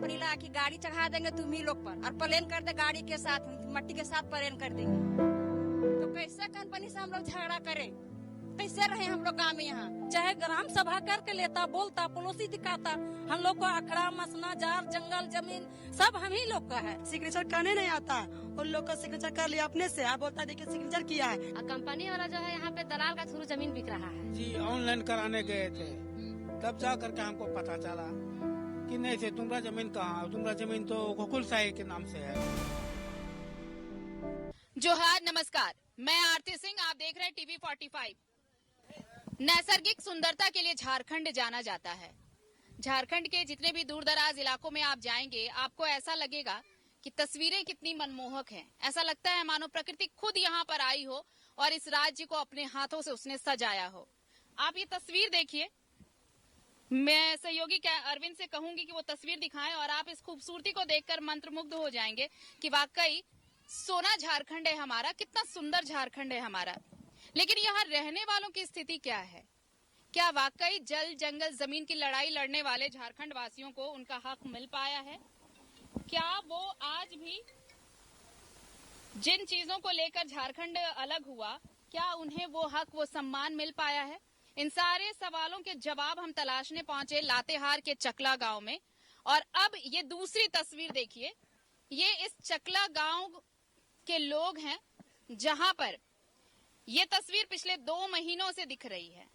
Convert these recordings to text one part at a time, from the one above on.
Company ला कि गाड़ी चढ़ा देंगे तुम ही लोग पर और प्लेन कर दे गाड़ी के साथ, मट्टी के साथ प्लेन कर देंगे। तो कैसे कंपनी से हम लोग झगड़ा करें? कैसे रहे हम लोग गाँव में? यहाँ चाहे ग्राम सभा करके लेता, बोलता, पड़ोसी दिखाता, हम लोग को अखड़ा मसना जार जंगल जमीन सब हम ही लोग का है। सिग्नेचर करने नहीं आता, उन लोग का सिग्नेचर कर लिया अपने से, आप बोलता देखिए सिग्नेचर किया है। कंपनी वाला जो है यहाँ पे दलाल का थ्रू जमीन बिक रहा है जी। ऑनलाइन कराने गए थे, तब जा करके हमको पता चला कि नहीं थे तुम्हारा जमीन कहाँ, तुम्हारा जमीन तो गोकुल साई के नाम से है। जोहार, नमस्कार, मैं आरती सिंह, आप देख रहे हैं टीवी 45। नैसर्गिक सुंदरता के लिए झारखंड जाना जाता है। झारखंड के जितने भी दूर दराज इलाकों में आप जाएंगे, आपको ऐसा लगेगा कि तस्वीरें कितनी मनमोहक हैं। ऐसा लगता है मानो प्रकृति खुद यहाँ पर आई हो और इस राज्य को अपने हाथों से उसने सजाया हो। आप ये तस्वीर देखिए, मैं सहयोगी अरविंद से कहूंगी कि वो तस्वीर दिखाएं और आप इस खूबसूरती को देखकर मंत्रमुग्ध हो जाएंगे कि वाकई सोना झारखंड है हमारा, कितना सुंदर झारखंड है हमारा। लेकिन यहाँ रहने वालों की स्थिति क्या है? क्या वाकई जल जंगल जमीन की लड़ाई लड़ने वाले झारखंड वासियों को उनका हक मिल पाया है? क्या वो आज भी जिन चीजों को लेकर झारखंड अलग हुआ, क्या उन्हें वो हक, वो सम्मान मिल पाया है? इन सारे सवालों के जवाब हम तलाशने पहुंचे लातेहार के चकला गांव में। और अब ये दूसरी तस्वीर देखिए, ये इस चकला गांव के लोग हैं जहां पर ये तस्वीर पिछले 2 महीनों से दिख रही है।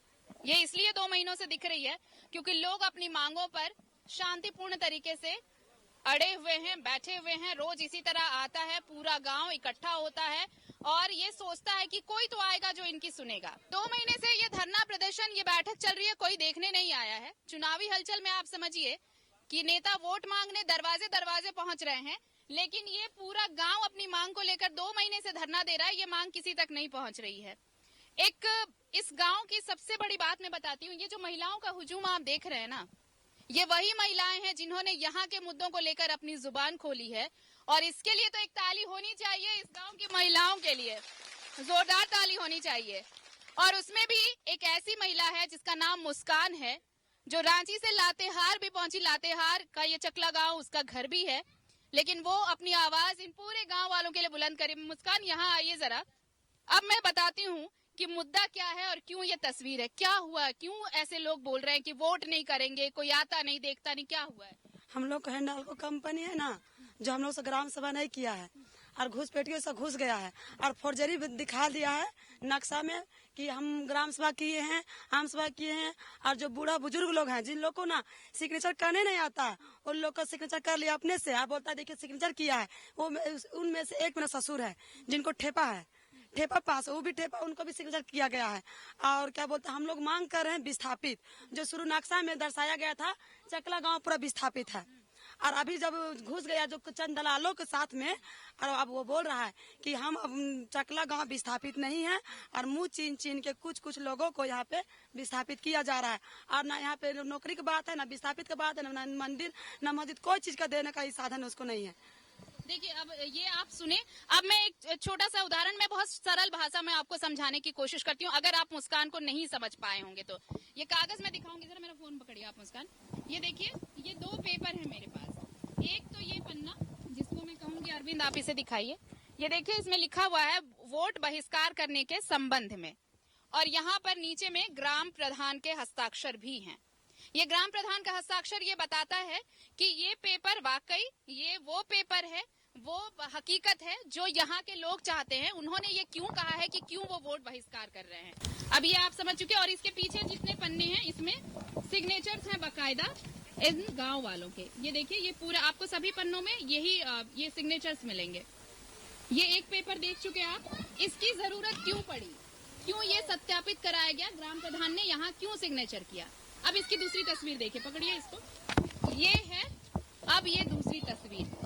ये इसलिए 2 महीनों से दिख रही है क्योंकि लोग अपनी मांगों पर शांतिपूर्ण तरीके से अड़े हुए हैं, बैठे हुए हैं। रोज इसी तरह आता है, पूरा गांव इकट्ठा होता है और ये सोचता है कि कोई तो आएगा जो इनकी सुनेगा। 2 महीने से ये धरना प्रदर्शन, ये बैठक चल रही है, कोई देखने नहीं आया है। चुनावी हलचल में आप समझिए कि नेता वोट मांगने दरवाजे दरवाजे पहुंच रहे हैं, लेकिन ये पूरा गांव अपनी मांग को लेकर 2 महीने से धरना दे रहा है। ये मांग किसी तक नहीं पहुंच रही है। एक इस गांव की सबसे बड़ी बात मैं बताती हूँ, ये जो महिलाओं का हुजूम आप देख रहे हैं ना, ये वही महिलाएं हैं जिन्होंने यहाँ के मुद्दों को लेकर अपनी जुबान खोली है। और इसके लिए तो एक ताली होनी चाहिए इस गांव की महिलाओं के लिए, जोरदार ताली होनी चाहिए। और उसमें भी एक ऐसी महिला है जिसका नाम मुस्कान है, जो रांची से लातेहार भी पहुंची। लातेहार का ये चकला गाँव उसका घर भी है, लेकिन वो अपनी आवाज इन पूरे गांव वालों के लिए बुलंद करे। मुस्कान, यहाँ आइए जरा। अब मैं बताती हूँ कि मुद्दा क्या है और क्यों ये तस्वीर है, क्या हुआ, क्यों ऐसे लोग बोल रहे हैं कि वोट नहीं करेंगे, कोई आता नहीं देखता नहीं, क्या हुआ है? हम लोग का हिंडाल्को कंपनी है ना, जो हम लोग से ग्राम सभा नहीं किया है और घुसपैठियों से घुस गया है और फोर्जरी दिखा दिया है नक्शा में कि हम ग्राम सभा किए हैं, आम सभा किए हैं। और जो बूढ़ा बुजुर्ग लोग हैं, जिन लोग को ना सिग्नेचर करने नहीं आता, उन लोग का सिग्नेचर कर लिया अपने से। आप बोलता देखिए सिग्नेचर किया है। वो उनमें से एक मेरा ससुर है जिनको ठेपा है, ठेपा पास, वो भी ठेपा, उनको भी सिग्नेचर किया गया है। और क्या बोलते हैं, हम लोग मांग कर रहे हैं विस्थापित, जो शुरू नक्शा में दर्शाया गया था चकला गांव पूरा विस्थापित है। और अभी जब घुस गया जो चंद दलालों के साथ में, और अब वो बोल रहा है कि हम अब चकला गांव विस्थापित नहीं है और मुंह चीन चीन के कुछ लोगों को यहाँ पे विस्थापित किया जा रहा है। और ना यहाँ पे नौकरी की बात है, ना विस्थापित की बात है, ना मंदिर, ना मस्जिद, कोई चीज का देने का ही साधन उसको नहीं है। देखिए, अब ये आप सुने, अब मैं एक छोटा सा उदाहरण में बहुत सरल भाषा में आपको समझाने की कोशिश करती हूँ, अगर आप मुस्कान को नहीं समझ पाए होंगे तो। ये कागज मैं दिखाऊंगी, जरा मेरा फोन पकड़िए आप मुस्कान। ये देखिए, ये 2 पेपर है मेरे पास। एक तो ये पन्ना, जिसको मैं कहूंगी अरविंद आप इसे दिखाइए। ये देखिए, इसमें लिखा हुआ है वोट बहिष्कार करने के संबंध में, और यहाँ पर नीचे में ग्राम प्रधान के हस्ताक्षर भी हैं। ये ग्राम प्रधान का हस्ताक्षर ये बताता है कि ये पेपर वाकई ये वो पेपर है, वो हकीकत है जो यहाँ के लोग चाहते हैं। उन्होंने ये क्यों कहा है कि क्यों वो वोट बहिष्कार कर रहे हैं, अब ये आप समझ चुके। और इसके पीछे जितने पन्ने हैं, इसमें सिग्नेचर्स हैं बकायदा इन गांव वालों के। ये देखिए, ये पूरा आपको सभी पन्नों में यही ये सिग्नेचर्स मिलेंगे। ये एक पेपर देख चुके आप, इसकी जरूरत क्यों पड़ी, क्यों ये सत्यापित कराया गया, ग्राम प्रधान ने यहाँ क्यों सिग्नेचर किया। अब इसकी दूसरी तस्वीर देखिए, पकड़िए इसको, ये है अब ये दूसरी तस्वीर।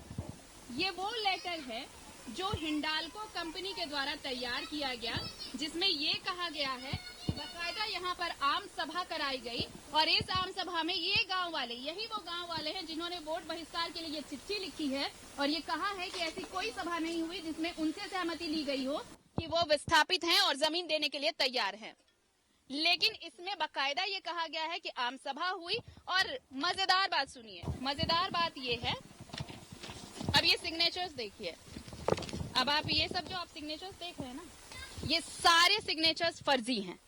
ये वो लेटर है जो हिंडाल्को कंपनी के द्वारा तैयार किया गया, जिसमें ये कहा गया है कि बाकायदा यहाँ पर आम सभा कराई गई, और इस आम सभा में ये गांव वाले, यही वो गांव वाले हैं जिन्होंने वोट बहिष्कार के लिए ये चिट्ठी लिखी है, और ये कहा है कि ऐसी कोई सभा नहीं हुई जिसमें उनसे सहमति ली गई हो कि वो विस्थापित हैं और जमीन देने के लिए तैयार हैं। लेकिन इसमें बकायदा ये कहा गया है कि आम सभा हुई। और मजेदार बात सुनिए, मजेदार बात ये है, अब ये सिग्नेचर्स देखिए, अब आप ये सब जो आप सिग्नेचर्स देख रहे हैं ना, ये सारे सिग्नेचर्स फर्जी हैं।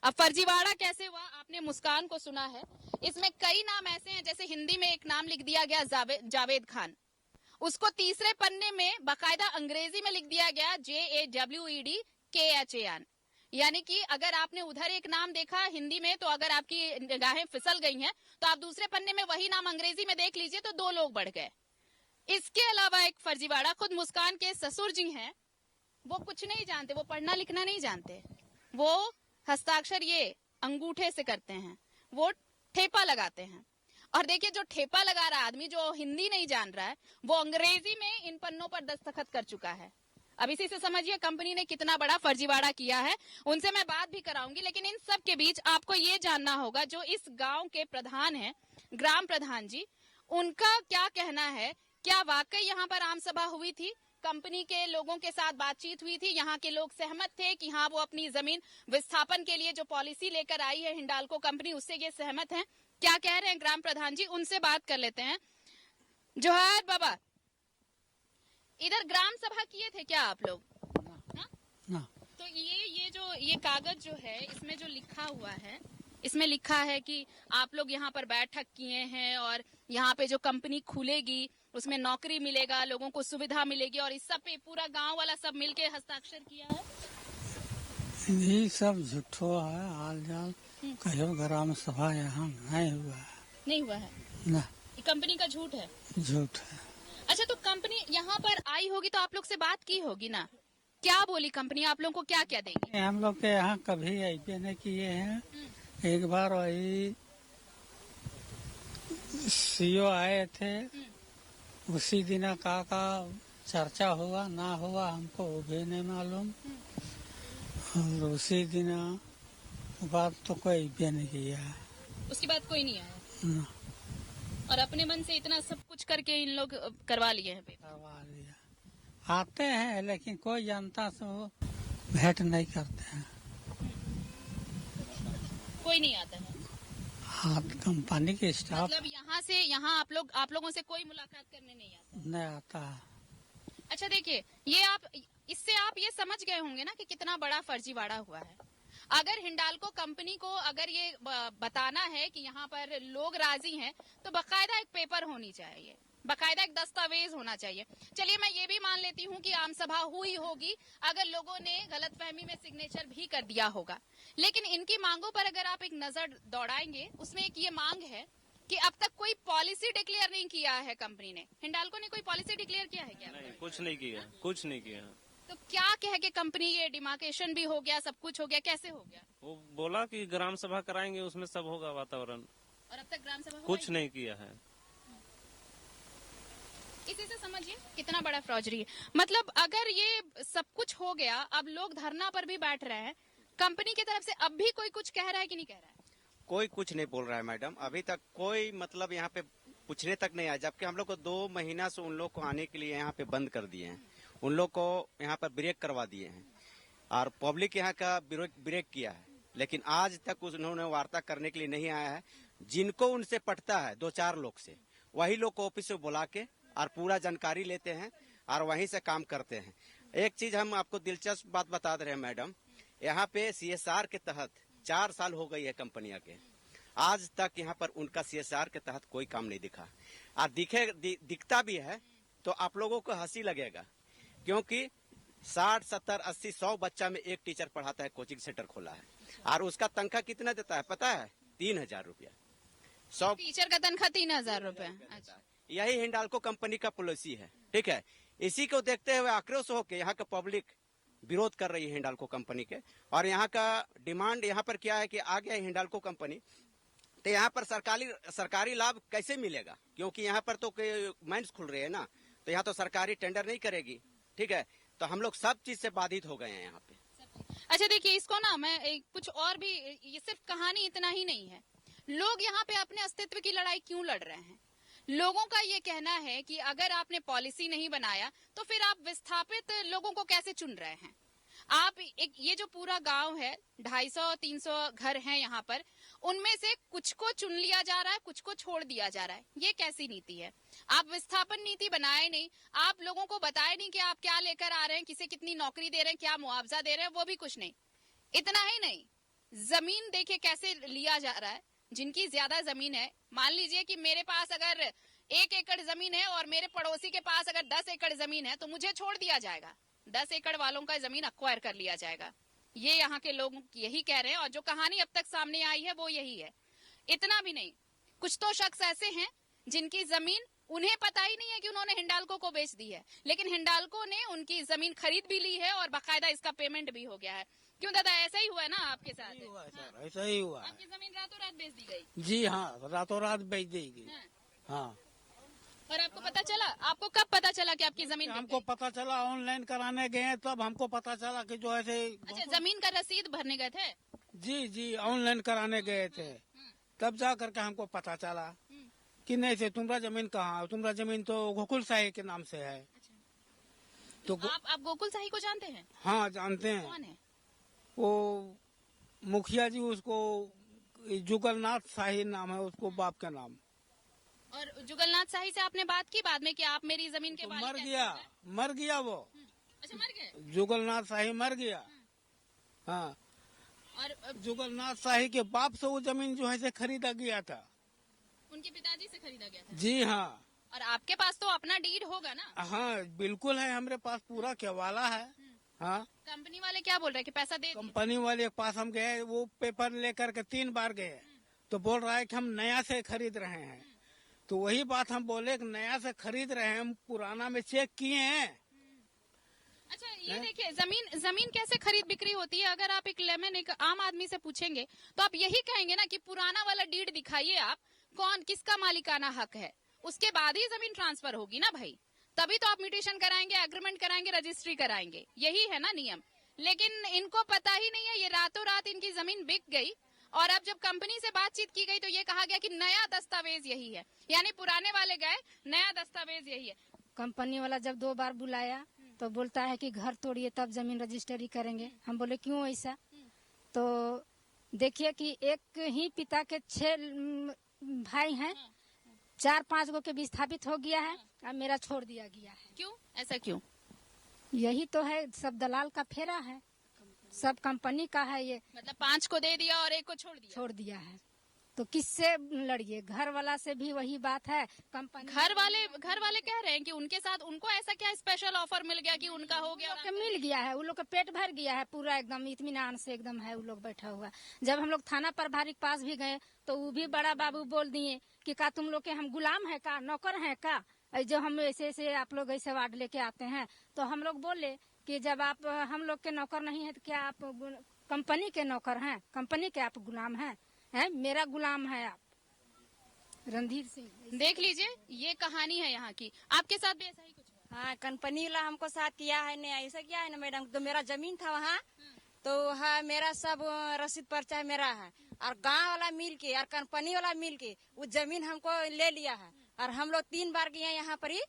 अब फर्जीवाड़ा कैसे हुआ, आपने मुस्कान को सुना है, इसमें कई नाम ऐसे हैं, जैसे हिंदी में एक नाम लिख दिया गया जावेद खान, उसको तीसरे पन्ने में बकायदा अंग्रेजी में लिख दिया गया JAWEDKHAN। यानी कि अगर आपने उधर एक नाम देखा हिंदी में, तो अगर आपकी निगाहें फिसल गई हैं, तो आप दूसरे पन्ने में वही नाम अंग्रेजी में देख लीजिए, तो 2 लोग बढ़ गए। इसके अलावा एक फर्जीवाड़ा, खुद मुस्कान के ससुर जी हैं, वो कुछ नहीं जानते, वो पढ़ना लिखना नहीं जानते, वो हस्ताक्षर ये अंगूठे से करते हैं, वो ठेपा लगाते हैं। और देखिए, जो ठेपा लगा रहा आदमी, जो हिंदी नहीं जान रहा है, वो अंग्रेजी में इन पन्नों पर दस्तखत कर चुका है। अब इसी से समझिए कंपनी ने कितना बड़ा फर्जीवाड़ा किया है। उनसे मैं बात भी कराऊंगी, लेकिन इन सब के बीच आपको ये जानना होगा, जो इस गांव के प्रधान हैं, ग्राम प्रधान जी, उनका क्या कहना है। क्या वाकई यहाँ पर आम सभा हुई थी, कंपनी के लोगों के साथ बातचीत हुई थी, यहाँ के लोग सहमत थे कि हाँ, वो अपनी जमीन विस्थापन के लिए जो पॉलिसी लेकर आई है हिंडाल्को कंपनी, उससे ये सहमत हैं। क्या कह रहे हैं ग्राम प्रधान जी, उनसे बात कर लेते हैं। जोहार बाबा, इधर ग्राम सभा किए थे क्या आप लोग? ना। तो ये कागज जो है, इसमें जो लिखा हुआ है, इसमें लिखा है कि आप लोग यहाँ पर बैठक किए हैं और यहाँ पे जो कंपनी खुलेगी उसमें नौकरी मिलेगा, लोगों को सुविधा मिलेगी, और इस सब पे पूरा गांव वाला सब मिलके हस्ताक्षर किया है। ये सब झूठो है, हाल जाल कहो ग्राम सभा यहाँ नहीं हुआ है। नहीं हुआ है ना, ये कंपनी का झूठ है। झूठ है। अच्छा, तो कंपनी यहाँ पर आई होगी तो आप लोग से बात की होगी ना, क्या बोली कंपनी, आप लोग को क्या क्या देंगे? हम लोग के यहाँ कभी ऐसे नहीं किए हैं। एक बार वही सीओ आए थे, उसी दिन का चर्चा हुआ ना हुआ हमको वो भी नहीं मालूम, और उसी दिन बात तो कोई भी नहीं किया है। उसके बाद कोई नहीं आया ना। और अपने मन से इतना सब कुछ करके इन लोग करवा लिए हैं पेपर। करवा लिया, आते हैं लेकिन कोई जनता से वो भेंट नहीं करते हैं। कोई नहीं आता है, हाँ, कंपनी के स्टाफ मतलब यहाँ आप लोगों से कोई मुलाकात करने नहीं आता? नहीं आता है। अच्छा, देखिए, इससे आप ये समझ गए होंगे ना कि कितना बड़ा फर्जीवाड़ा हुआ है। अगर हिंडाल्को कंपनी को अगर ये बताना है कि यहाँ पर लोग राजी हैं, तो बकायदा एक पेपर होनी चाहिए, बकायदा एक दस्तावेज होना चाहिए। चलिए, मैं ये भी मान लेती हूँ कि आम सभा हुई होगी, अगर लोगों ने गलतफहमी में सिग्नेचर भी कर दिया होगा, लेकिन इनकी मांगों पर अगर आप एक नजर दौड़ाएंगे, उसमें एक ये मांग है कि अब तक कोई पॉलिसी डिक्लेयर नहीं किया है कंपनी ने। हिंडाल्को ने कोई पॉलिसी डिक्लेयर किया है क्या? नहीं, कुछ नहीं किया, कुछ नहीं किया। तो क्या कह के कंपनी, ये डिमार्केशन भी हो गया, सब कुछ हो गया, कैसे हो गया? वो बोला कि ग्राम सभा कराएंगे, उसमें सब होगा वातावरण, और अब तक ग्राम सभा हुआ कुछ ही नहीं किया है। इसी से समझिए कितना बड़ा फ्रॉडरी है। मतलब अगर ये सब कुछ हो गया, अब लोग धरना पर भी बैठ रहे हैं, कंपनी की तरफ से अब भी कोई कुछ कह रहा है कि नहीं कह रहा है? कोई कुछ नहीं बोल रहा है मैडम, अभी तक कोई मतलब यहाँ पे पूछने तक नहीं आया, जबकि हम लोग को 2 महीना से उन लोग को आने के लिए यहाँ पे बंद कर दिए हैं, उन लोग को यहाँ पर ब्रेक करवा दिए हैं, और पब्लिक यहाँ का ब्रेक किया है, लेकिन आज तक उन्होंने वार्ता करने के लिए नहीं आया है। जिनको उनसे पटता है 2-4 लोग से, वही लोग को ऑफिस में बुला के और पूरा जानकारी लेते हैं और वहीं से काम करते हैं। एक चीज हम आपको दिलचस्प बात बता दे रहे हैं मैडम, यहाँ पे CSR के तहत 4 साल हो गई है कंपनियां के, आज तक यहाँ पर उनका CSR के तहत कोई काम नहीं दिखा, और दिखता भी है तो आप लोगों को हंसी लगेगा, क्योंकि 60, 70, 80, 100 बच्चा में एक टीचर पढ़ाता है, कोचिंग सेंटर खोला है, और उसका तनख्वाह कितना देता है पता है? 3,000 रुपया। 100 टीचर का तनख्वाह 3,000 रुपए। अच्छा, यही हिंडाल्को कंपनी का पॉलिसी है, ठीक है। इसी को देखते हुए आक्रोश होकर यहाँ का पब्लिक विरोध कर रही है हिंडाल्को कंपनी के, और यहाँ का डिमांड यहाँ पर क्या है कि आ गया हिंडाल्को कंपनी, तो यहाँ पर सरकारी लाभ कैसे मिलेगा, क्योंकि यहाँ पर तो माइंस खुल रहे हैं ना, तो यहाँ तो सरकारी टेंडर नहीं करेगी, ठीक है। तो हम लोग सब चीज से बाधित हो गए हैं यहाँ पे। अच्छा, देखिए, इसको ना मैं कुछ और भी, ये सिर्फ कहानी इतना ही नहीं है, लोग यहाँ पे अपने अस्तित्व की लड़ाई क्यों लड़ रहे हैं? लोगों का ये कहना है कि अगर आपने पॉलिसी नहीं बनाया तो फिर आप विस्थापित लोगों को कैसे चुन रहे हैं? आप ये जो पूरा गांव है 250-300 घर हैं यहाँ पर, उनमें से कुछ को चुन लिया जा रहा है, कुछ को छोड़ दिया जा रहा है। ये कैसी नीति है? आप विस्थापन नीति बनाए नहीं, आप लोगों को बताए नहीं कि आप क्या लेकर आ रहे हैं, किसे कितनी नौकरी दे रहे हैं, क्या मुआवजा दे रहे हैं, वो भी कुछ नहीं। इतना ही नहीं, जमीन देखिए कैसे लिया जा रहा है। जिनकी ज्यादा जमीन है, मान लीजिए कि मेरे पास अगर 1 एकड़ जमीन है और मेरे पड़ोसी के पास अगर 10 एकड़ जमीन है, तो मुझे छोड़ दिया जाएगा। 10 एकड़ वालों का जमीन अक्वायर कर लिया जाएगा। ये यहाँ के लोग यही कह रहे हैं, और जो कहानी अब तक सामने आई है वो यही है। इतना भी नहीं, कुछ तो शख्स ऐसे हैं जिनकी जमीन उन्हें पता ही नहीं है कि उन्होंने हिंडाल्को को बेच दी है, लेकिन हिंडाल्को ने उनकी जमीन खरीद भी ली है और बाकायदा इसका पेमेंट भी हो गया है। क्यों दादा, ऐसा ही हुआ है ना आपके साथ? हुआ है सर, ऐसा ही हुआ है। आपकी जमीन रातों रात बेच दी गई? जी हाँ, रातों रात बेच दी गई। हाँ। और आपको पता चला? आपको कब पता चला कि आपकी जमीन? हमको पता चला, ऑनलाइन कराने गए तब हमको पता चला कि जो ऐसे। अच्छा, जमीन का रसीद भरने गए थे? जी, ऑनलाइन कराने गए थे, तब जा करके हमको पता चला कि नहीं से तुम्हारा जमीन कहाँ है, तुम्हारा जमीन तो गोकुल शाही के नाम से है। तो आप गोकुल शाही को जानते हैं? हाँ, जानते हैं। कौन है वो? मुखिया जी, उसको जुगलनाथ शाही नाम है, उसको बाप का नाम। और जुगलनाथ शाही से आपने बात की बाद में कि आप मेरी जमीन के तो मालिक मर हैं? गया वो। अच्छा, मर गए? जुगलनाथ शाही मर गया। हाँ, और जुगलनाथ शाही के बाप से वो जमीन जो है से खरीदा गया था। उनके पिताजी से खरीदा गया था? जी हाँ। और आपके पास तो अपना डीड होगा ना? हाँ, बिल्कुल है, हमारे पास पूरा केवाला है। हाँ। कंपनी वाले क्या बोल रहे हैं कि पैसा दे दिए? कंपनी वाले के पास हम गए, वो पेपर लेकर के 3 बार गए, तो बोल रहा है कि हम नया से खरीद रहे हैं। तो वही बात हम बोले कि नया से खरीद रहे हैं, हम पुराना में चेक किए हैं। अच्छा, ये देखिए, जमीन कैसे खरीद बिक्री होती है। अगर आप एक लेमन, एक आम आदमी से पूछेंगे तो आप यही कहेंगे ना कि पुराना वाला डीड दिखाइए, आप कौन किसका मालिकाना हक है, उसके बाद ही जमीन ट्रांसफर होगी ना भाई। तभी तो आप म्यूटेशन कराएंगे, एग्रीमेंट कराएंगे, रजिस्ट्री कराएंगे, यही है ना नियम। लेकिन इनको पता ही नहीं है, ये रातों रात इनकी जमीन बिक गई। और अब जब कंपनी से बातचीत की गई तो ये कहा गया कि नया दस्तावेज यही है, यानी पुराने वाले गए, नया दस्तावेज यही है। कंपनी वाला जब 2 बार बुलाया तो बोलता है कि घर तोड़िए तब जमीन रजिस्ट्री करेंगे। हम बोले क्यों ऐसा? तो देखिए कि एक ही पिता के 6 भाई हैं, 4-5 गो के विस्थापित हो गया है और मेरा छोड़ दिया गया है। क्यों ऐसा क्यों? यही तो है, सब दलाल का फेरा है, सब कंपनी का है ये। मतलब 5 को दे दिया और 1 को छोड़ दिया है। तो किससे लड़िए? घर वाला से भी वही बात है। कंपनी घर वाले कह रहे हैं कि उनके साथ उनको ऐसा क्या स्पेशल ऑफर मिल गया कि उनका हो गया? मिल गया है, उन लोग का पेट भर गया है पूरा, एकदम इत्मीनान से एकदम है वो लोग बैठा हुआ। जब हम लोग थाना प्रभारी के पास भी गए तो वो भी बड़ा बाबू बोल दिए कि का तुम लोग के हम गुलाम है का, नौकर है का, जो हम ऐसे आप लोग ऐसे वार्ड लेके आते हैं। तो हम लोग बोले कि जब आप हम लोग के नौकर नहीं है तो क्या आप कंपनी के नौकर हैं? कंपनी के आप गुलाम हैं? मेरा गुलाम है आप। रणधीर सिंह, देख लीजिए, ये कहानी है यहाँ की। आपके साथ भी ऐसा ही कुछ हुआ? हाँ, कंपनी वाला हमको साथ किया है ने, ऐसा किया है ना मैडम। तो मेरा जमीन था वहाँ, तो हाँ मेरा सब रसीद पर्चा मेरा है, और गांव वाला मिल के और कंपनी वाला मिल के वो जमीन हमको ले लिया है। और हम लोग 3 बार गए यहाँ पर ही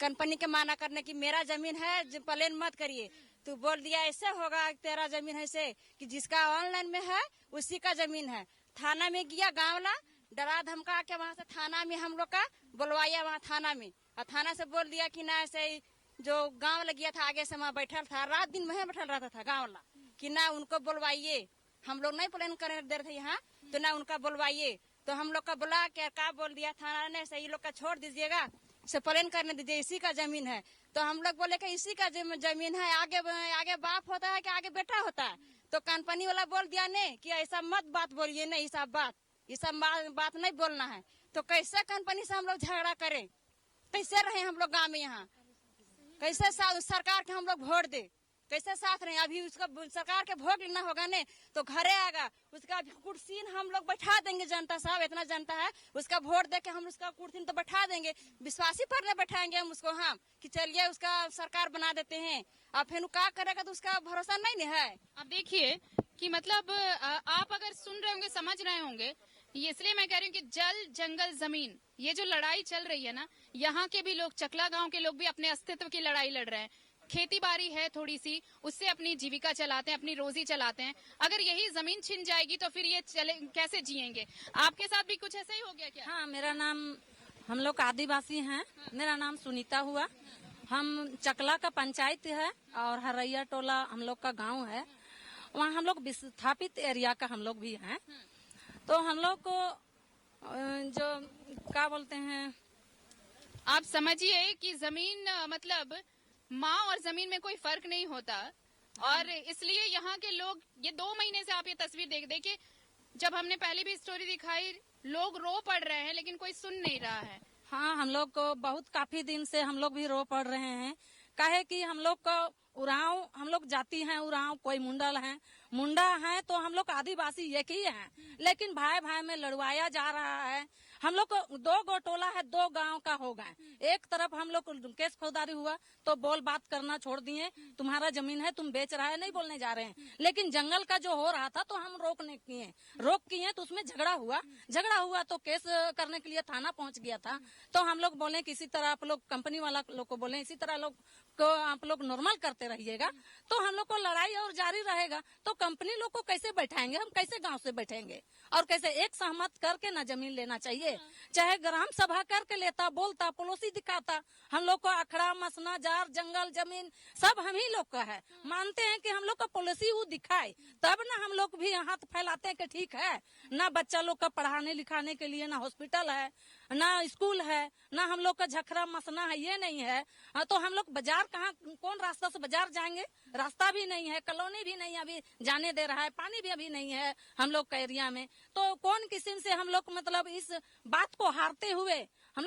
कंपनी के माना करने की मेरा जमीन है, प्लेन मत करिए। तो बोल दिया ऐसे होगा, तेरा जमीन है से कि जिसका ऑनलाइन में है उसी का जमीन है। थाना में गया गाँव वाला, डरा धमका के वहाँ से थाना में हम लोग का बुलवाया, वहाँ थाना में। और थाना से बोल दिया कि ना ऐसे जो गाँव वाला गया था आगे से वहाँ बैठल था, रात दिन वहीं बैठल रहता था गाँव वाला, कि ना उनको बुलवाइए, हम लोग नहीं प्लान करने दे रहे थे यहाँ, तो ना उनका बुलवाइए। तो हम लोग का बुला के का बोल दिया थाना ने, सही लोग का छोड़ दीजिएगा, से प्लान करने दीजिए, इसी का जमीन है। तो हम लोग बोले कि इसी का जमीन है, आगे बाप होता है कि आगे बेटा होता है। तो कंपनी वाला बोल दिया ने कि ऐसा मत बात बोलिए, नहीं ये सब बात नहीं बोलना है। तो कैसे कंपनी से हम लोग झगड़ा करें? कैसे रहे हम लोग गाँव में यहाँ? कैसे सरकार के हम लोग वोट दे? कैसे साथ रहे? अभी उसका सरकार के वोट लेना होगा ने तो घरे आएगा, उसका कुर्सी हम लोग बैठा देंगे। जनता साहब इतना जनता है, उसका वोट दे के हम उसका कुर्सी तो बैठा देंगे, विश्वासी पर नहीं बैठाएंगे हम उसको, हम कि चलिए उसका सरकार बना देते हैं। अब फिर क्या करेगा तो उसका भरोसा नहीं है। अब देखिए कि मतलब आप अगर सुन रहे होंगे, समझ रहे होंगे, ये इसलिए मैं कह रही हूँ कि जल जंगल जमीन, ये जो लड़ाई चल रही है ना, यहाँ के भी लोग, चकला गांव के लोग भी अपने अस्तित्व की लड़ाई लड़ रहे हैं। खेती बाड़ी है थोड़ी सी, उससे अपनी जीविका चलाते हैं, अपनी रोजी चलाते हैं। अगर यही जमीन छिन जाएगी तो फिर ये कैसे जिएंगे? आपके साथ भी कुछ ऐसा ही हो गया क्या? हाँ, मेरा नाम, हम लोग आदिवासी हैं, मेरा नाम सुनीता हुआ। हम चकला का पंचायत है और हरैया टोला हम लोग का गांव है। वहाँ हम लोग विस्थापित एरिया का हम लोग भी हैं। तो हम लोग को जो क्या बोलते हैं, आप समझिए कि जमीन मतलब माँ और जमीन में कोई फर्क नहीं होता, और इसलिए यहाँ के लोग ये 2 महीने से, आप ये तस्वीर देखिए, जब हमने पहले भी स्टोरी दिखाई, लोग रो पड़ रहे हैं लेकिन कोई सुन नहीं रहा है। हाँ, हम लोग को बहुत काफी दिन से हम लोग भी रो पड़ रहे हैं। काहे कि हम लोग को उरांव, हम लोग जाति हैं उरांव, कोई मुंडल है, मुंडा है, तो हम लोग आदिवासी एक ही हैं। लेकिन भाई भाई में लड़वाया जा रहा है। हम लोग को 2 गो टोला है, 2 गांव का हो गए। एक तरफ हम लोग केस फौजदारी हुआ तो बोल बात करना छोड़ दिए, तुम्हारा जमीन है, तुम बेच रहा है, नहीं बोलने जा रहे हैं। लेकिन जंगल का जो हो रहा था तो हम रोक किए तो उसमें झगड़ा हुआ तो केस करने के लिए थाना पहुंच गया था। तो हम लोग बोले कि इसी तरह आप लोग, कंपनी वाला लोग को बोले इसी तरह लोग को आप लोग नॉर्मल करते रहिएगा तो हम लोग को लड़ाई और जारी रहेगा। तो कंपनी लोग को कैसे बैठाएंगे, हम कैसे गांव से बैठेंगे, और कैसे एक सहमत करके ना जमीन लेना चाहिए। चाहे ग्राम सभा करके लेता, बोलता, पड़ोसी दिखाता, हम लोग को अखड़ा, मसना, जार, जंगल, जमीन सब हम ही लोग का है। मानते हैं कि हम लोग का पॉलिसी वो दिखाए तब ना हम लोग भी हाथ फैलाते हैं कि ठीक है। ना बच्चा लोग का पढ़ाने लिखाने के लिए ना हॉस्पिटल है, ना स्कूल है, ना हम लोग का झखरा मसना है, ये नहीं है। तो हम लोग बाजार कहाँ, कौन रास्ता से बाजार जाएंगे? रास्ता भी नहीं है, कॉलोनी भी नहीं अभी जाने दे रहा है, पानी भी अभी नहीं है हम लोग का एरिया में। तो कौन किस्म से हम लोग मतलब इस बात को हारते हुए हम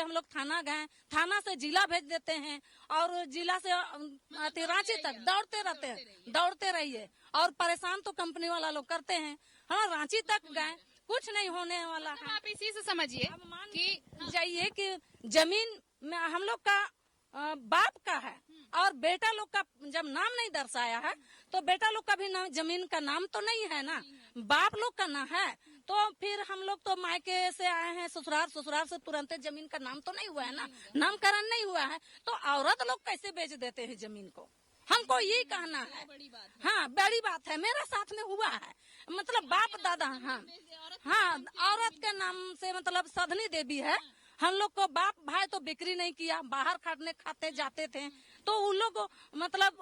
लोग थाना गए, थाना से जिला भेज देते हैं और जिला से रांची तक दौड़ते रहिए और परेशान तो कंपनी वाला लोग करते हैं। हाँ, रांची तक गए, कुछ नहीं होने वाला है। आप इसी से समझिए कि जाइए कि जमीन में हम लोग का बाप का है और बेटा लोग का जब नाम नहीं दर्शाया है तो बेटा लोग का भी जमीन का नाम तो नहीं है ना, बाप लोग का ना है। तो फिर हम लोग तो मायके से आए हैं, ससुराल से तुरंत जमीन का नाम तो नहीं हुआ है ना, नामकरण नहीं हुआ है। तो औरत लोग कैसे बेच देते हैं जमीन को, हमको यही कहना है। हाँ, बड़ी बात है, मेरा साथ में हुआ है, मतलब बाप दादा। हाँ, औरत के नाम से मतलब सधनी देवी है। हम लोग को बाप भाई तो बिक्री नहीं किया, बाहर खाते जाते थे। तो उन लोग मतलब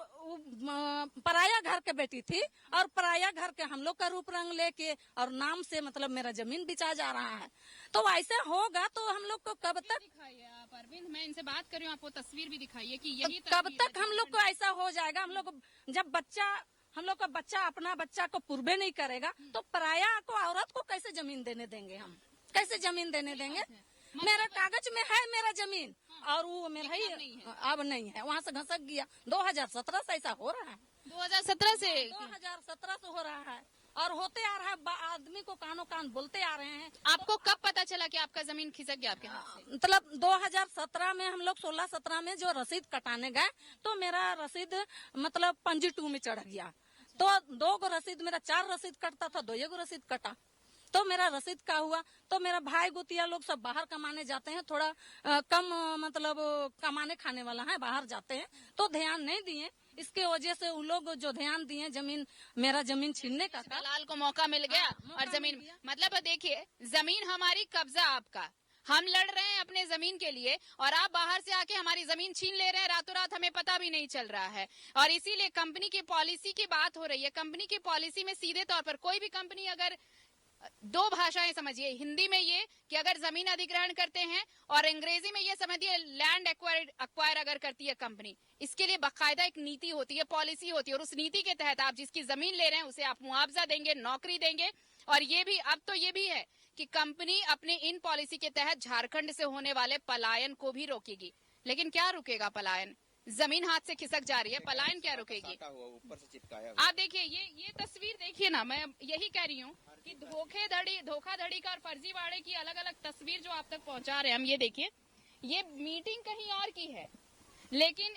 पराया घर के बेटी थी और पराया घर के हम लोग का रूप रंग लेके और नाम से मतलब मेरा जमीन बिचा जा रहा है। तो ऐसा होगा तो हम लोग को कब तक, दिखाइए आप अरविंद, मैं इनसे बात कर रही हूँ, आपको तस्वीर भी दिखाइए कि यही कब तक हम लोग को ऐसा हो जाएगा। हम लोग जब हम लोग का बच्चा अपना बच्चा को पूर्वे नहीं करेगा तो पराया को, औरत को कैसे जमीन देने देंगे? हम कैसे जमीन देने देंगे? मेरा कागज में है मेरा जमीन और वो मेरा ही अब नहीं है, वहाँ से घसक गया। 2017 से ऐसा हो रहा है, 2017 से हो रहा है और होते आ रहा है। आदमी को कानो कान बोलते आ रहे हैं। आपको कब पता चला कि आपका जमीन खिसक गया आपके हाथ से? मतलब 2017 में हम लोग 16-17 में जो रसीद कटाने गए तो मेरा रसीद मतलब पंजी 2 में चढ़ गया। तो 2 गो रसीद, मेरा 4 रसीद कटता था, 2 गो रसीद कटा। तो मेरा रसीद का हुआ तो मेरा भाई गुतिया लोग सब बाहर कमाने जाते हैं, थोड़ा कम मतलब कमाने खाने वाला है, बाहर जाते हैं तो ध्यान नहीं दिए। इसके वजह से उन लोग जो ध्यान दिए मेरा जमीन छीनने का था। दलाल को मौका मिल गया और जमीन मतलब देखिए, जमीन हमारी, कब्जा आपका, हम लड़ रहे हैं अपने जमीन के लिए और आप बाहर से आके हमारी जमीन छीन ले रहे हैं रातों रात, हमें पता भी नहीं चल रहा है। और इसीलिए कंपनी की पॉलिसी की बात हो रही है। कंपनी की पॉलिसी में सीधे तौर पर कोई भी कंपनी अगर 2 भाषाएं समझिए, हिंदी में ये कि अगर जमीन अधिग्रहण करते हैं और अंग्रेजी में ये समझिए लैंड एक्वायर अगर करती है कंपनी, इसके लिए बाकायदा एक नीति होती है, पॉलिसी होती है और उस नीति के तहत आप जिसकी जमीन ले रहे हैं उसे आप मुआवजा देंगे, नौकरी देंगे। और ये भी अब तो ये भी है कि कंपनी अपने इन पॉलिसी के तहत झारखंड से होने वाले पलायन को भी रोकेगी। लेकिन क्या रुकेगा पलायन? जमीन हाथ से खिसक जा रही है, पलायन क्या रुकेगी? ऊपर से चिपकाया आप देखिए, ये तस्वीर देखिए ना, मैं यही कह रही हूँ कि धोखाधड़ी का और फर्जीवाड़े की अलग अलग तस्वीर जो आप तक पहुंचा रहे हैं हम। ये देखिए, ये मीटिंग कहीं और की है लेकिन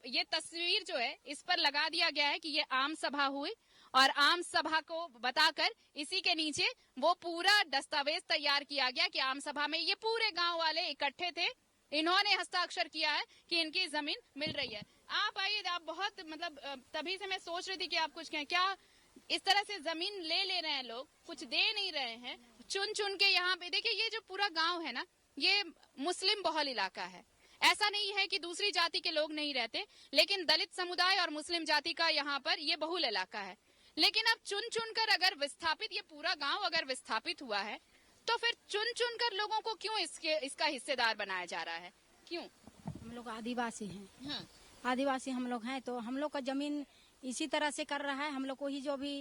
ये तस्वीर जो है इस पर लगा दिया गया है कि ये आम सभा हुई और आम सभा को बताकर इसी के नीचे वो पूरा दस्तावेज तैयार किया गया कि आम सभा में ये पूरे गांव वाले इकट्ठे थे इन्होंने हस्ताक्षर किया है कि इनकी जमीन मिल रही है। आप आइए, आप बहुत मतलब तभी से मैं सोच रही थी कि आप कुछ कहें। क्या इस तरह से जमीन ले रहे हैं लोग, कुछ दे नहीं रहे हैं, चुन चुन के यहाँ पे देखिए ये जो पूरा गांव है ना, ये मुस्लिम बहुल इलाका है। ऐसा नहीं है कि दूसरी जाति के लोग नहीं रहते, लेकिन दलित समुदाय और मुस्लिम जाति का यहाँ पर ये बहुल इलाका है। लेकिन अब चुन चुन कर अगर विस्थापित, ये पूरा गांव अगर विस्थापित हुआ है, तो फिर चुन चुन कर लोगों को क्यों इसका हिस्सेदार बनाया जा रहा है? क्यों? हम लोग आदिवासी हैं। हाँ। आदिवासी हम लोग हैं, तो हम लोग का जमीन इसी तरह से कर रहा है। हम लोग को ही जो भी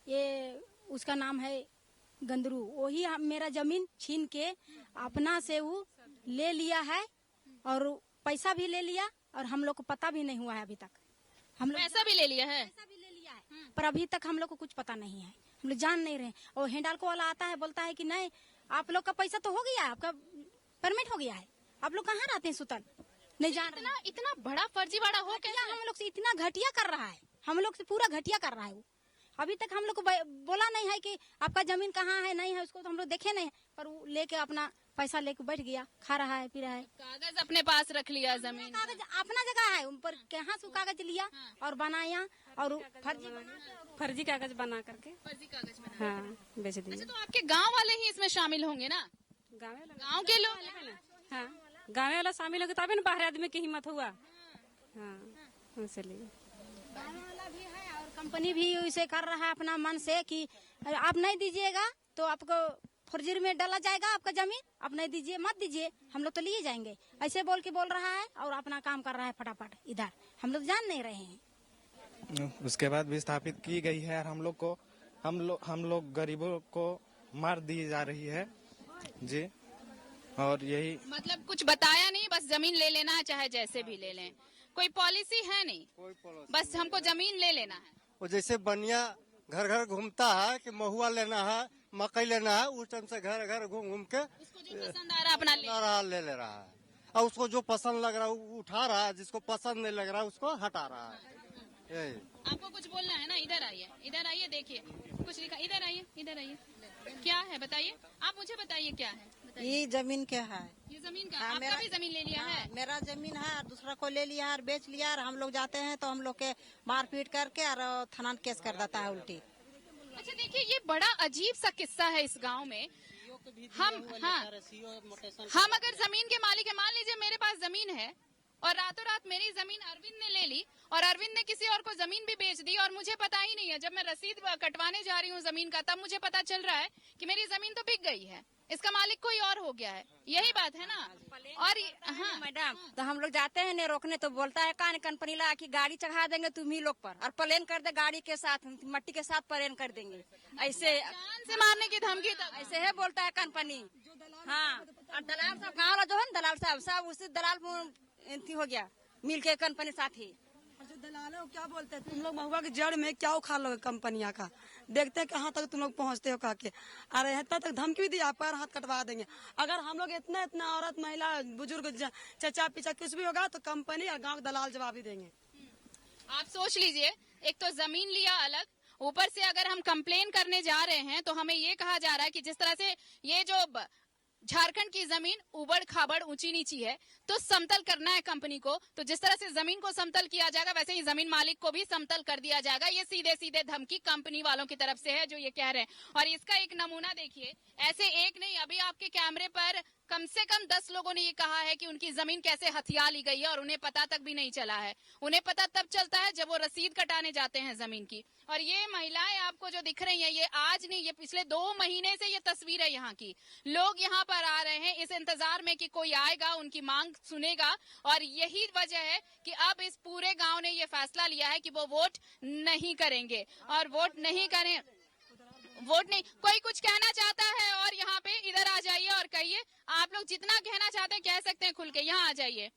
ये उसका नाम है गंदरू, वही मेरा जमीन छीन के अपना से वो ले लिया है और पैसा भी ले लिया, और हम लोग को पता भी नहीं हुआ है अभी तक। हम लोग पैसा भी ले लिया है, पर अभी तक हम लोग को कुछ पता नहीं है, हम लोग जान नहीं रहे। और हिंडाल्को वाला आता है, बोलता है कि नहीं आप लोग का पैसा तो हो गया है, आपका परमिट हो गया है, आप लोग कहाँ रहते हैं सुतन, नहीं जान रहे। इतना बड़ा फर्जीवाड़ा हो कैसे? हम लोग से इतना घटिया कर रहा है, हम लोग से पूरा घटिया कर रहा है वो। अभी तक हम लोग को बोला नहीं है कि आपका जमीन कहाँ है, नहीं है, उसको तो हम लोग देखे नहीं, पर वो लेके अपना पैसा लेके बैठ गया, खा रहा है, पी रहा है। कागज अपने पास रख लिया, जमीन कागज अपना जगह है, उन पर कहाँ से कागज लिया और बनाया और फर्जी कागज बना करके फर्जी कागज बना, हाँ बेच दिया। अच्छा, तो आपके गांव वाले ही इसमें शामिल होंगे ना? गांव के लोग, हाँ गाँव वाला शामिल होगा तभी ना बाहर आदमी की हिम्मत हुआ। हाँ इसलिए गाँव वाला भी है और कंपनी भी इसे कर रहा है अपना मन से कि आप नहीं दीजिएगा तो आपको फर्जी में डाला जाएगा आपका जमीन, आप नहीं दीजिए, मत दीजिए, हम लोग तो लिए जाएंगे, ऐसे बोल रहा है और अपना काम कर रहा है फटाफट। इधर हम लोग जान नहीं रहे हैं। उसके बाद विस्थापित की गई है और हम लोग गरीबों को मार दी जा रही है जी। और यही मतलब कुछ बताया नहीं, बस जमीन ले लेना है, चाहे जैसे भी ले लें, कोई पॉलिसी है नहीं, बस हमको जमीन ले लेना है। वो जैसे बनिया घर घर घूमता है कि महुआ लेना है, मकई लेना है, उस टाइम से घर घर घूम के उसको जो पसंद आ रहा है अपना ले रहा है, और उसको जो पसंद लग रहा है वो उठा रहा है, जिसको पसंद नहीं लग रहा है उसको हटा रहा है। यही आपको कुछ बोलना है ना? इधर आइए, देखिए कुछ लिखा, इधर आइए, क्या है बताइए, आप मुझे बताइए क्या है? ये जमीन क्या है? ये जमीन का आपका भी जमीन ले लिया है? मेरा जमीन है और दूसरा को ले लिया है और बेच लिया, और हम लोग जाते हैं तो हम लोग के मारपीट करके और थाना केस कर देता है उल्टी। अच्छा देखिए, ये बड़ा अजीब सा किस्सा है इस गांव में। हम अगर जमीन के मालिक है, मान लीजिए मेरे पास जमीन है और रातों रात मेरी जमीन अरविंद ने ले ली और अरविंद ने किसी और को जमीन भी बेच दी और मुझे पता ही नहीं है। जब मैं रसीद कटवाने जा रही हूँ जमीन का, तब मुझे पता चल रहा है कि मेरी जमीन तो बिक गई है, इसका मालिक कोई और हो गया है। यही बात है ना? और हाँ मैडम, तो हम लोग जाते हैं नहीं रोकने, तो बोलता है कान कंपनी ला कि गाड़ी चढ़ा देंगे तुम्ही लोग पर और प्लेन कर दे गाड़ी के साथ, मट्टी के साथ प्लेन कर देंगे, ऐसे जान से मारने की धमकी तक। ऐसे है बोलता है कंपनी। हाँ, और दलाल साहब गाँव जो है ना, दलाल साहब सब उसी दलाल हो गया मिल के कंपनी साथ ही। जो दलाल हो क्या बोलते हैं, तुम लोग महुआ की जड़ में क्या उखाड़ लोगे कंपनिया का, देखते हैं कहाँ तक तुम लोग पहुँचते हो काके। अरे इतना तक धमकी भी दिया, पैर हाथ कटवा देंगे। अगर हम लोग इतना औरत महिला बुजुर्ग चचा पिचा कुछ भी होगा तो कंपनी और गाँव दलाल जवाब ही देंगे। आप सोच लीजिए, एक तो जमीन लिया अलग, ऊपर से अगर हम कंप्लेन करने जा रहे हैं तो हमें ये कहा जा रहा है कि जिस तरह से ये जो झारखंड की जमीन उबड़ खाबड़ ऊंची नीची है, तो समतल करना है कंपनी को, तो जिस तरह से जमीन को समतल किया जाएगा वैसे ही जमीन मालिक को भी समतल कर दिया जाएगा। ये सीधे सीधे धमकी कंपनी वालों की तरफ से है जो ये कह रहे हैं। और इसका एक नमूना देखिए, ऐसे एक नहीं, अभी आपके कैमरे पर कम से कम 10 लोगों ने ये कहा है कि उनकी जमीन कैसे हथिया ली गई है और उन्हें पता तक भी नहीं चला है। उन्हें पता तब चलता है जब वो रसीद कटाने जाते हैं जमीन की। और ये महिलाएं आपको जो दिख रही हैं, ये आज नहीं, ये पिछले 2 महीने से ये तस्वीर है यहाँ की। लोग यहाँ पर आ रहे हैं इस इंतजार में कि कोई आएगा, उनकी मांग सुनेगा, और यही वजह है कि अब इस पूरे गांव ने ये फैसला लिया है कि वो वोट नहीं करेंगे। और वोट नहीं। कोई कुछ कहना चाहता है और यहाँ पे इधर आ जाइए और कहिए, आप लोग जितना कहना चाहते हैं कह सकते हैं खुल के, यहाँ आ जाइए।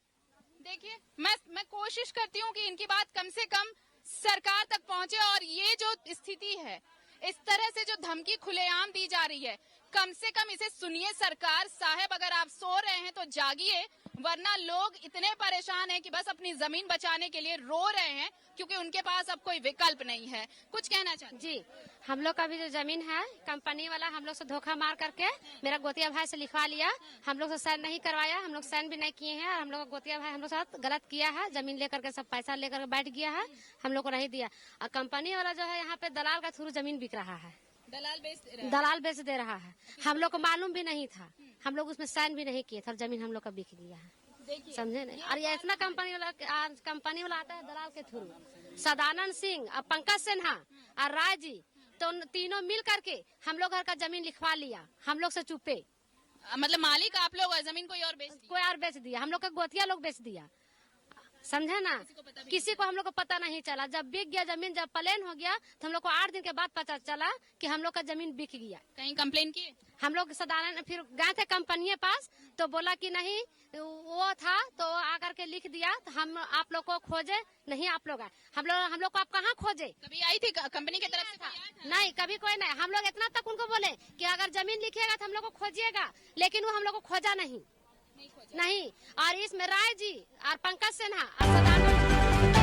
देखिए, मैं कोशिश करती हूँ कि इनकी बात कम से कम सरकार तक पहुंचे। और ये जो स्थिति है, इस तरह से जो धमकी खुलेआम दी जा रही है, कम से कम इसे सुनिए सरकार साहब। अगर आप सो रहे हैं तो जागिए वरना लोग इतने परेशान हैं कि बस अपनी जमीन बचाने के लिए रो रहे हैं क्योंकि उनके पास अब कोई विकल्प नहीं है। कुछ कहना चाहते? जी, हम लोग का भी जो जमीन है कंपनी वाला हम लोग से धोखा मार करके मेरा गोतिया भाई से लिखवा लिया, हम लोग से साइन नहीं करवाया, हम लोग साइन भी नहीं किए हैं और हम लोग का गोतिया भाई हम लोग साथ गलत किया है, जमीन लेकर के सब पैसा लेकर बैठ गया है, हम लोग को नहीं दिया। और कंपनी वाला जो है यहाँ पे दलाल का थ्रू जमीन बिक रहा है, दलाल बेच दे रहा है। हम लोग को मालूम भी नहीं था, हम लोग उसमें साइन भी नहीं किए थे और जमीन हम लोग का बिक गया है, समझे नहीं। और ये इतना कंपनी वाला आता है दलाल के थ्रू, सदानंद सिंह और पंकज सिन्हा और राय जी, तो तीनों मिल करके हम लोग घर का जमीन लिखवा लिया, हम लोग से चुपे। मतलब मालिक आप लोग और जमीन कोई और बेच दिया, हम लोग का गोतिया लोग बेच दिया, समझे ना। किसी को हम लोग को पता नहीं चला, जब बिक गया जमीन, जब प्लेन हो गया तो हम लोग को 8 दिन के बाद पता चला कि हम लोग का जमीन बिक गया। कहीं कंप्लेन किए? हम लोग सदानंद फिर गए थे कंपनी के पास, तो बोला कि नहीं वो था, तो आकर के लिख दिया, तो हम आप लोग को खोजे नहीं, आप लोग आए, हम लोग को आप कहाँ खोजे? कभी आई थी कंपनी की तरफ से? नहीं, कभी कोई नहीं। हम लोग इतना तक उनको बोले कि अगर जमीन लिखिएगा तो हम लोग को खोजिएगा, लेकिन वो हम लोग को खोजा नहीं। और इसमें राय जी और पंकज सिन्हा और सदानंद